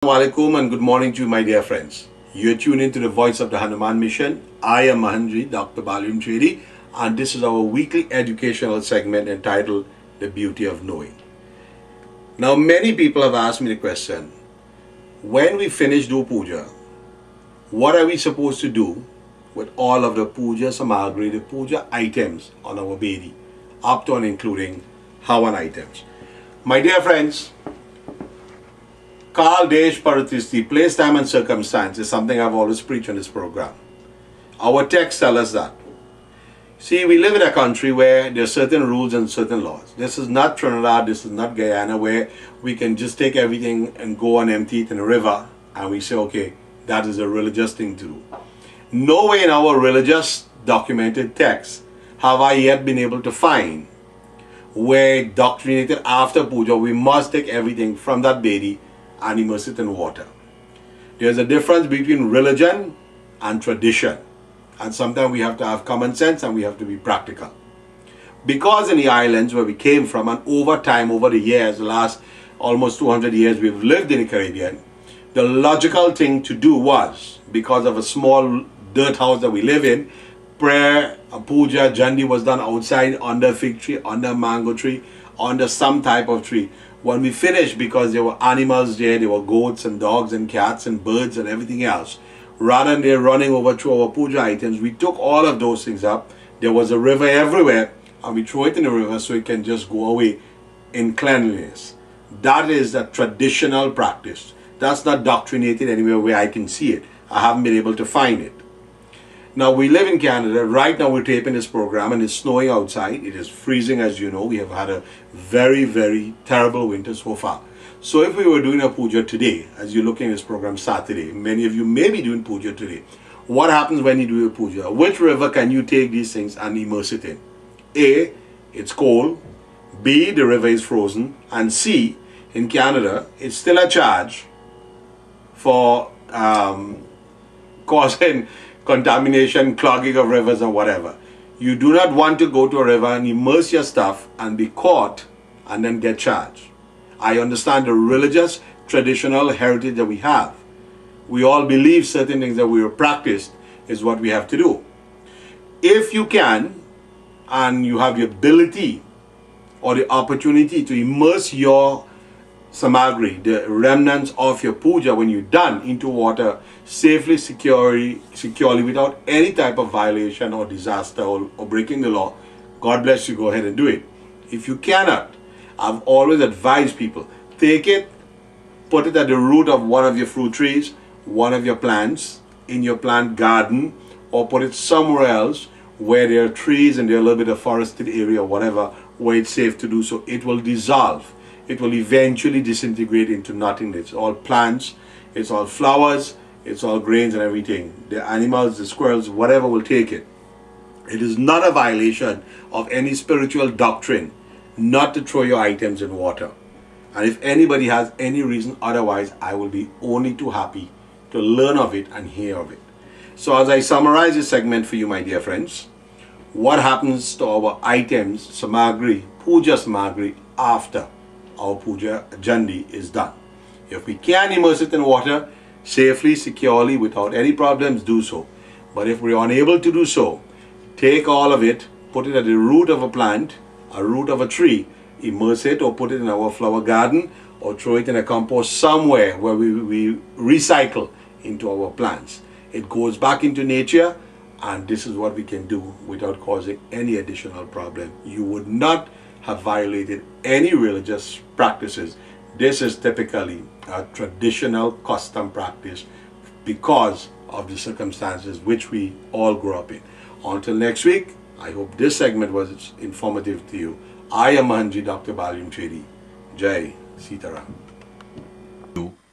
Assalamualaikum and good morning to you, my dear friends. You're tuned into the voice of the Hanuman Mission. I am Mahantji, Dr. Balliram Chadee, and this is our weekly educational segment entitled The Beauty of Knowing. Now, many people have asked me the question, when we finish do puja, what are we supposed to do with all of the Puja Samaaghri, the puja items on our bedi, up to and including Havan items? My dear friends, Kal, Desh, Paratisti, place, time and circumstance is something I've always preached on this program. Our texts tell us that. See, we live in a country where there are certain rules and certain laws. This is not Trinidad, this is not Guyana, where we can just take everything and go and empty it in a river and we say, okay, that is a religious thing to do. Nowhere in our religious documented texts have I yet been able to find where doctrinated after puja we must take everything from that bedi and immerse it in water. There's a difference between religion and tradition, and sometimes we have to have common sense and we have to be practical. Because in the islands where we came from, and over time, over the years, the last almost 200 years we've lived in the Caribbean, the logical thing to do was, because of a small dirt house that we live in, prayer, a puja, jandi was done outside under a fig tree, under a mango tree, under some type of tree. When we finished, because there were animals there were goats and dogs and cats and birds and everything else, rather than they're running over to our puja items, we took all of those things up. There was a river everywhere, and we throw it in the river so it can just go away in cleanliness. That is a traditional practice. That's not doctrinated anywhere where I can see it. I haven't been able to find it. Now, we live in Canada. Right now we're taping this program and it's snowing outside. It is freezing, as you know. We have had a very, very terrible winter so far. So if we were doing a puja today, as you're looking at this program Saturday, many of you may be doing puja today. What happens when you do a puja? Which river can you take these things and immerse it in? A, it's cold. B, the river is frozen. And C, in Canada, it's still a charge for causing contamination, clogging of rivers or whatever. You do not want to go to a river and immerse your stuff and be caught and then get charged. I understand the religious, traditional heritage that we have. We all believe certain things that we have practiced is what we have to do. If you can, and you have the ability or the opportunity to immerse your samagri, the remnants of your puja when you're done, into water safely, securely without any type of violation or disaster or breaking the law, God bless you, go ahead and do it. If you cannot, I've always advised people, take it, put it at the root of one of your fruit trees, one of your plants, in your plant garden, or put it somewhere else where there are trees and there are a little bit of forested area or whatever, where it's safe to do so. It will dissolve. It will eventually disintegrate into nothing. It's all plants, it's all flowers, it's all grains and everything. The animals, the squirrels, whatever will take it. It is not a violation of any spiritual doctrine not to throw your items in water. And if anybody has any reason otherwise, I will be only too happy to learn of it and hear of it. So as I summarize this segment for you, my dear friends, what happens to our items, samagri, puja samagri, after our puja jandi is done? If we can immerse it in water safely, securely, without any problems, do so. But if we're unable to do so, take all of it, put it at the root of a plant, a root of a tree, immerse it or put it in our flower garden or throw it in a compost somewhere where we recycle into our plants. It goes back into nature, and this is what we can do without causing any additional problem. You would not have violated any religious practices. This is typically a traditional custom practice because of the circumstances which we all grew up in. Until next week, I hope this segment was informative to you. I am Mahantji, Dr. Balliram Chadee. Jai Sitaram.